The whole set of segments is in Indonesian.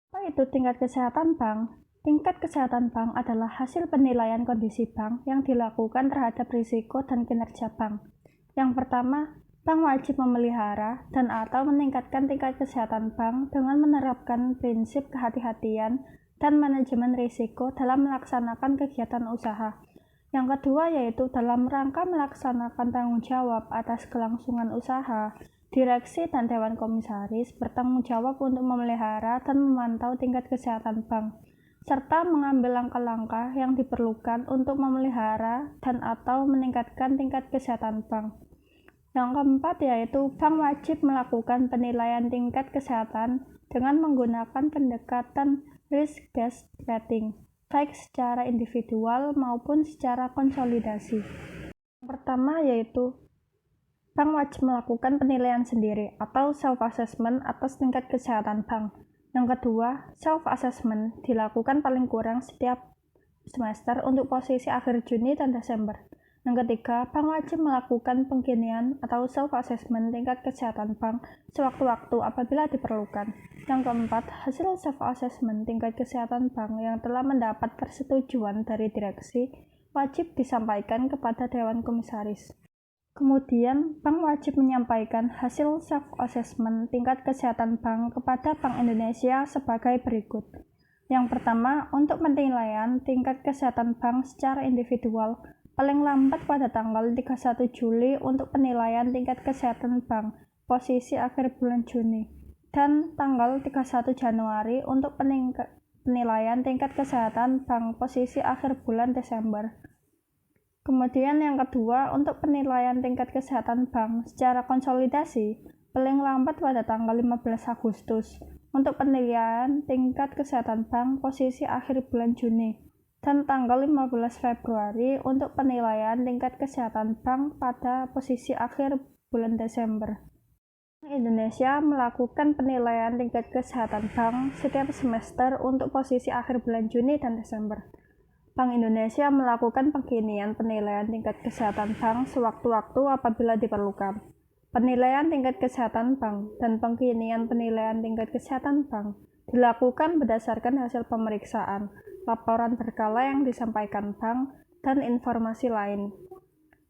Apa itu tingkat kesehatan bank? Tingkat kesehatan bank adalah hasil penilaian kondisi bank yang dilakukan terhadap risiko dan kinerja bank. Yang pertama, bank wajib memelihara dan atau meningkatkan tingkat kesehatan bank dengan menerapkan prinsip kehati-hatian dan manajemen risiko dalam melaksanakan kegiatan usaha. Yang kedua yaitu dalam rangka melaksanakan tanggung jawab atas kelangsungan usaha. Direksi dan Dewan Komisaris bertanggung jawab untuk memelihara dan memantau tingkat kesehatan bank, serta mengambil langkah-langkah yang diperlukan untuk memelihara dan atau meningkatkan tingkat kesehatan bank. Yang keempat yaitu bank wajib melakukan penilaian tingkat kesehatan dengan menggunakan pendekatan risk-based rating, baik secara individual maupun secara konsolidasi. Yang pertama yaitu bank wajib melakukan penilaian sendiri atau self-assessment atas tingkat kesehatan bank. Yang kedua, self-assessment dilakukan paling kurang setiap semester untuk posisi akhir Juni dan Desember. Yang ketiga, bank wajib melakukan pengkinian atau self-assessment tingkat kesehatan bank sewaktu-waktu apabila diperlukan. Yang keempat, hasil self-assessment tingkat kesehatan bank yang telah mendapat persetujuan dari direksi wajib disampaikan kepada Dewan Komisaris. Kemudian, bank wajib menyampaikan hasil self-assessment tingkat kesehatan bank kepada Bank Indonesia sebagai berikut. Yang pertama, untuk penilaian tingkat kesehatan bank secara individual, paling lambat pada tanggal 31 Juli untuk penilaian tingkat kesehatan bank posisi akhir bulan Juni, dan tanggal 31 Januari untuk penilaian tingkat kesehatan bank posisi akhir bulan Desember. Kemudian yang kedua, untuk penilaian tingkat kesehatan bank secara konsolidasi, paling lambat pada tanggal 15 Agustus untuk penilaian tingkat kesehatan bank posisi akhir bulan Juni, dan tanggal 15 Februari untuk penilaian tingkat kesehatan bank pada posisi akhir bulan Desember. Bank Indonesia melakukan penilaian tingkat kesehatan bank setiap semester untuk posisi akhir bulan Juni dan Desember. Bank Indonesia melakukan pengkinian penilaian tingkat kesehatan bank sewaktu-waktu apabila diperlukan. Penilaian tingkat kesehatan bank dan pengkinian penilaian tingkat kesehatan bank dilakukan berdasarkan hasil pemeriksaan, laporan berkala yang disampaikan bank, dan informasi lain.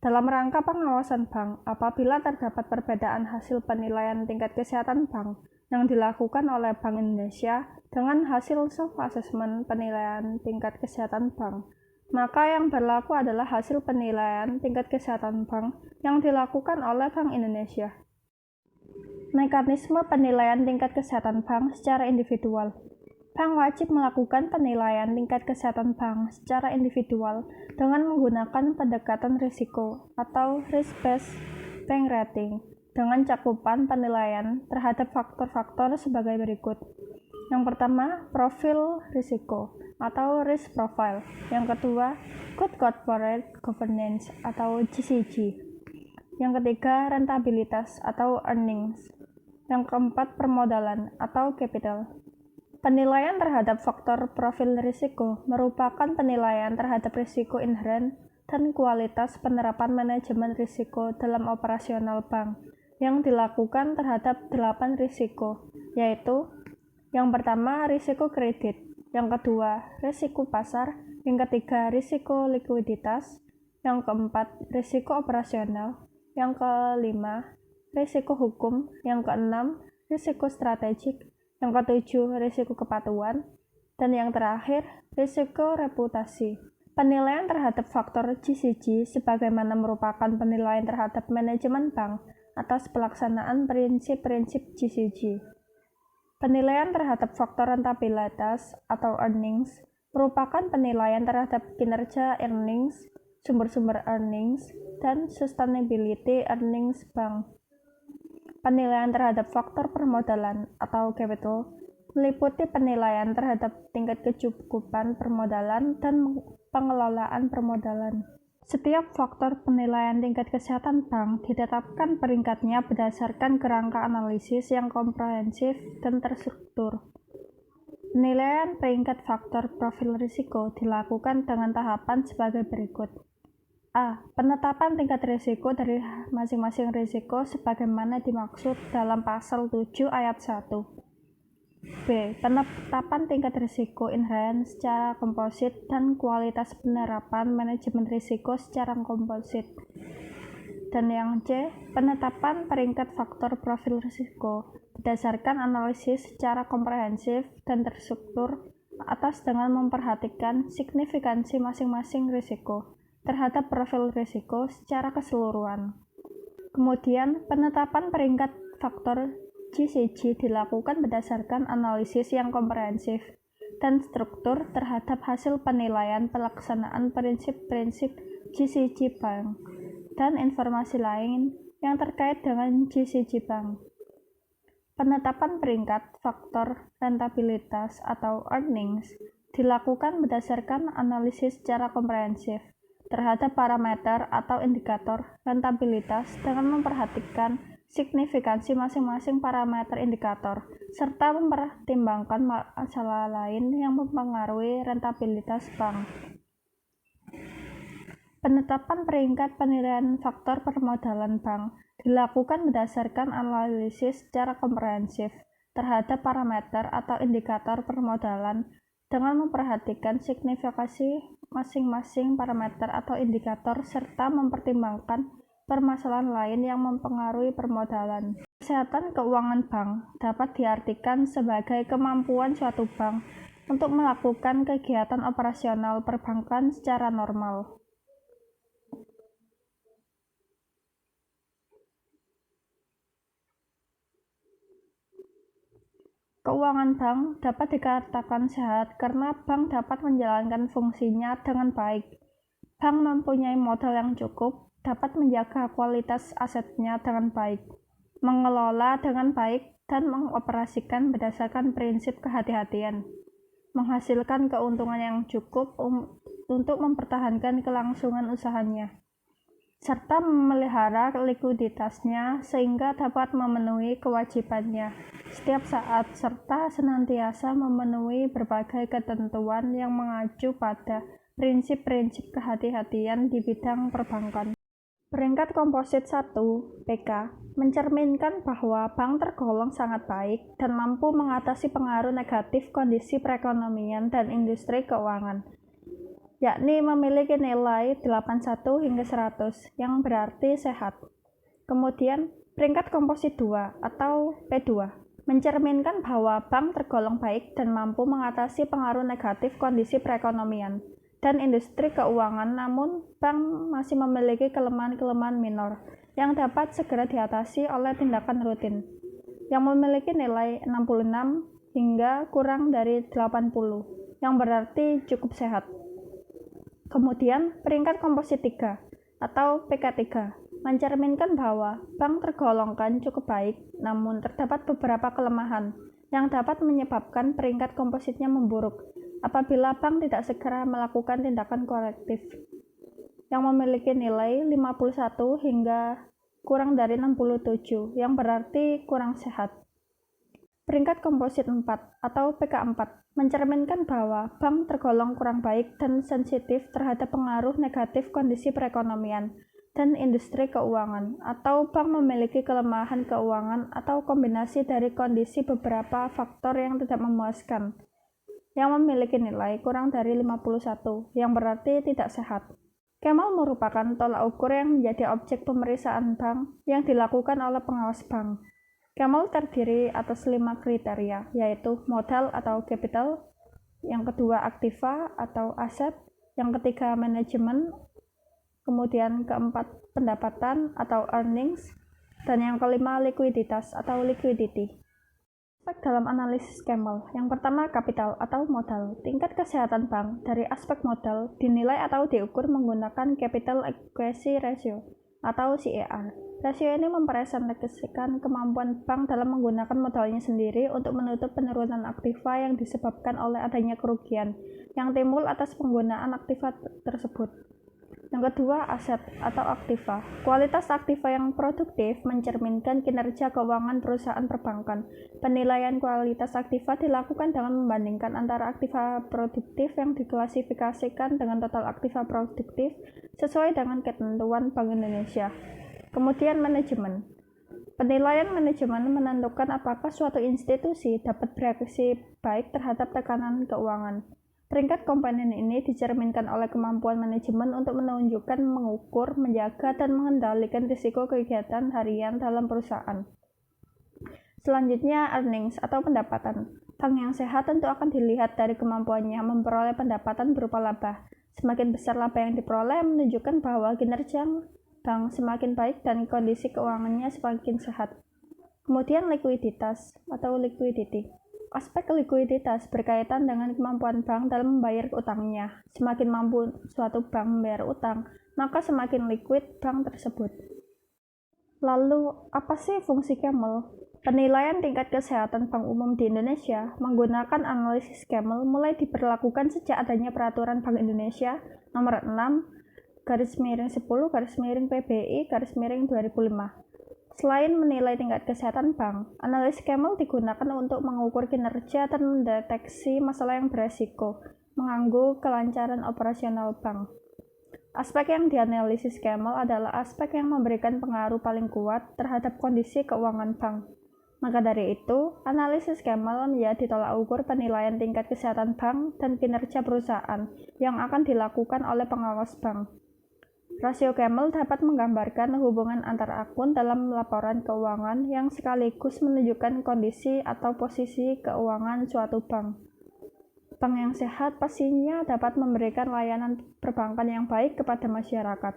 Dalam rangka pengawasan bank, apabila terdapat perbedaan hasil penilaian tingkat kesehatan bank yang dilakukan oleh Bank Indonesia dengan hasil self-assessment penilaian tingkat kesehatan bank, maka yang berlaku adalah hasil penilaian tingkat kesehatan bank yang dilakukan oleh Bank Indonesia. Mekanisme penilaian tingkat kesehatan bank secara individual. Bank wajib melakukan penilaian tingkat kesehatan bank secara individual dengan menggunakan pendekatan risiko atau risk-based bank rating dengan cakupan penilaian terhadap faktor-faktor sebagai berikut. Yang pertama, profil risiko atau risk profile. Yang kedua, good corporate governance atau GCG. Yang ketiga, rentabilitas atau earnings. Yang keempat, permodalan atau capital. Penilaian terhadap faktor profil risiko merupakan penilaian terhadap risiko inheren dan kualitas penerapan manajemen risiko dalam operasional bank yang dilakukan terhadap 8 risiko, yaitu yang pertama, risiko kredit, yang kedua, risiko pasar, yang ketiga, risiko likuiditas, yang keempat, risiko operasional, yang kelima, risiko hukum, yang keenam, risiko strategik, yang ketujuh, risiko kepatuhan, dan yang terakhir, risiko reputasi. Penilaian terhadap faktor GCG sebagaimana merupakan penilaian terhadap manajemen bank atas pelaksanaan prinsip-prinsip GCG. Penilaian terhadap faktor rentabilitas atau earnings merupakan penilaian terhadap kinerja earnings, sumber-sumber earnings, dan sustainability earnings bank. Penilaian terhadap faktor permodalan atau capital meliputi penilaian terhadap tingkat kecukupan permodalan dan pengelolaan permodalan. Setiap faktor penilaian tingkat kesehatan bank ditetapkan peringkatnya berdasarkan kerangka analisis yang komprehensif dan terstruktur. Penilaian peringkat faktor profil risiko dilakukan dengan tahapan sebagai berikut. A. Penetapan tingkat risiko dari masing-masing risiko sebagaimana dimaksud dalam pasal 7 ayat 1. B. Penetapan tingkat risiko inheren secara komposit dan kualitas penerapan manajemen risiko secara komposit. Dan yang C. Penetapan peringkat faktor profil risiko berdasarkan analisis secara komprehensif dan terstruktur atas dengan memperhatikan signifikansi masing-masing risiko terhadap profil risiko secara keseluruhan. Kemudian, penetapan peringkat faktor GCG dilakukan berdasarkan analisis yang komprehensif dan struktur terhadap hasil penilaian pelaksanaan prinsip-prinsip GCG Bank dan informasi lain yang terkait dengan GCG Bank. Penetapan peringkat faktor rentabilitas atau earnings dilakukan berdasarkan analisis secara komprehensif terhadap parameter atau indikator rentabilitas dengan memperhatikan signifikansi masing-masing parameter indikator serta mempertimbangkan masalah lain yang mempengaruhi rentabilitas bank. Penetapan peringkat penilaian faktor permodalan bank dilakukan berdasarkan analisis secara komprehensif terhadap parameter atau indikator permodalan dengan memperhatikan signifikansi masing-masing parameter atau indikator serta mempertimbangkan permasalahan lain yang mempengaruhi permodalan. Kesehatan keuangan bank dapat diartikan sebagai kemampuan suatu bank untuk melakukan kegiatan operasional perbankan secara normal. Keuangan bank dapat dikatakan sehat karena bank dapat menjalankan fungsinya dengan baik. Bank mempunyai modal yang cukup, dapat menjaga kualitas asetnya dengan baik, mengelola dengan baik, dan mengoperasikan berdasarkan prinsip kehati-hatian, menghasilkan keuntungan yang cukup untuk mempertahankan kelangsungan usahanya, serta memelihara likuiditasnya sehingga dapat memenuhi kewajibannya setiap saat serta senantiasa memenuhi berbagai ketentuan yang mengacu pada prinsip-prinsip kehati-hatian di bidang perbankan. Peringkat komposit 1 (PK) mencerminkan bahwa bank tergolong sangat baik dan mampu mengatasi pengaruh negatif kondisi perekonomian dan industri keuangan, yakni memiliki nilai 81 hingga 100 yang berarti sehat. Kemudian, peringkat komposit 2 atau P2 mencerminkan bahwa bank tergolong baik dan mampu mengatasi pengaruh negatif kondisi perekonomian dan industri keuangan, namun bank masih memiliki kelemahan-kelemahan minor yang dapat segera diatasi oleh tindakan rutin, yang memiliki nilai 66 hingga kurang dari 80, yang berarti cukup sehat. Kemudian, peringkat komposit 3 atau PK3 mencerminkan bahwa bank tergolongkan cukup baik, namun terdapat beberapa kelemahan yang dapat menyebabkan peringkat kompositnya memburuk apabila bank tidak segera melakukan tindakan korektif, yang memiliki nilai 51 hingga kurang dari 67, yang berarti kurang sehat. Peringkat komposit 4 atau PK4 mencerminkan bahwa bank tergolong kurang baik dan sensitif terhadap pengaruh negatif kondisi perekonomian dan industri keuangan, atau bank memiliki kelemahan keuangan atau kombinasi dari kondisi beberapa faktor yang tidak memuaskan, yang memiliki nilai kurang dari 51, yang berarti tidak sehat. Kemal merupakan tolak ukur yang menjadi objek pemeriksaan bank yang dilakukan oleh pengawas bank. Kemal terdiri atas 5 kriteria, yaitu modal atau capital, yang kedua aktiva atau aset, yang ketiga manajemen, kemudian keempat pendapatan atau earnings, dan yang kelima likuiditas atau liquidity. Aspek dalam analisis Kemal. Yang pertama, kapital atau modal. Tingkat kesehatan bank dari aspek modal dinilai atau diukur menggunakan Capital Adequacy Ratio atau CAR. Rasio ini mempresentasikan kemampuan bank dalam menggunakan modalnya sendiri untuk menutup penurunan aktiva yang disebabkan oleh adanya kerugian yang timbul atas penggunaan aktiva tersebut. Yang kedua, aset atau aktiva. Kualitas aktiva yang produktif mencerminkan kinerja keuangan perusahaan perbankan. Penilaian kualitas aktiva dilakukan dengan membandingkan antara aktiva produktif yang diklasifikasikan dengan total aktiva produktif sesuai dengan ketentuan Bank Indonesia. Kemudian manajemen. Penilaian manajemen menentukan apakah suatu institusi dapat bereaksi baik terhadap tekanan keuangan. Peringkat komponen ini dicerminkan oleh kemampuan manajemen untuk menunjukkan, mengukur, menjaga, dan mengendalikan risiko kegiatan harian dalam perusahaan. Selanjutnya, earnings atau pendapatan. Bank yang sehat tentu akan dilihat dari kemampuannya memperoleh pendapatan berupa laba. Semakin besar laba yang diperoleh menunjukkan bahwa kinerja bank semakin baik dan kondisi keuangannya semakin sehat. Kemudian likuiditas atau liquidity. Aspek likuiditas berkaitan dengan kemampuan bank dalam membayar utangnya. Semakin mampu suatu bank membayar utang, maka semakin liquid bank tersebut. Lalu, apa sih fungsi Camel? Penilaian tingkat kesehatan bank umum di Indonesia menggunakan analisis Camel mulai diberlakukan sejak adanya Peraturan Bank Indonesia Nomor 6/10-PBI/2005. Selain menilai tingkat kesehatan bank, analisis Camel digunakan untuk mengukur kinerja dan mendeteksi masalah yang beresiko mengganggu kelancaran operasional bank. Aspek yang dianalisis Camel adalah aspek yang memberikan pengaruh paling kuat terhadap kondisi keuangan bank. Maka dari itu, analisis Camel menjadi tolak ukur penilaian tingkat kesehatan bank dan kinerja perusahaan yang akan dilakukan oleh pengawas bank. Rasio Camel dapat menggambarkan hubungan antar akun dalam laporan keuangan yang sekaligus menunjukkan kondisi atau posisi keuangan suatu bank. Bank yang sehat pastinya dapat memberikan layanan perbankan yang baik kepada masyarakat.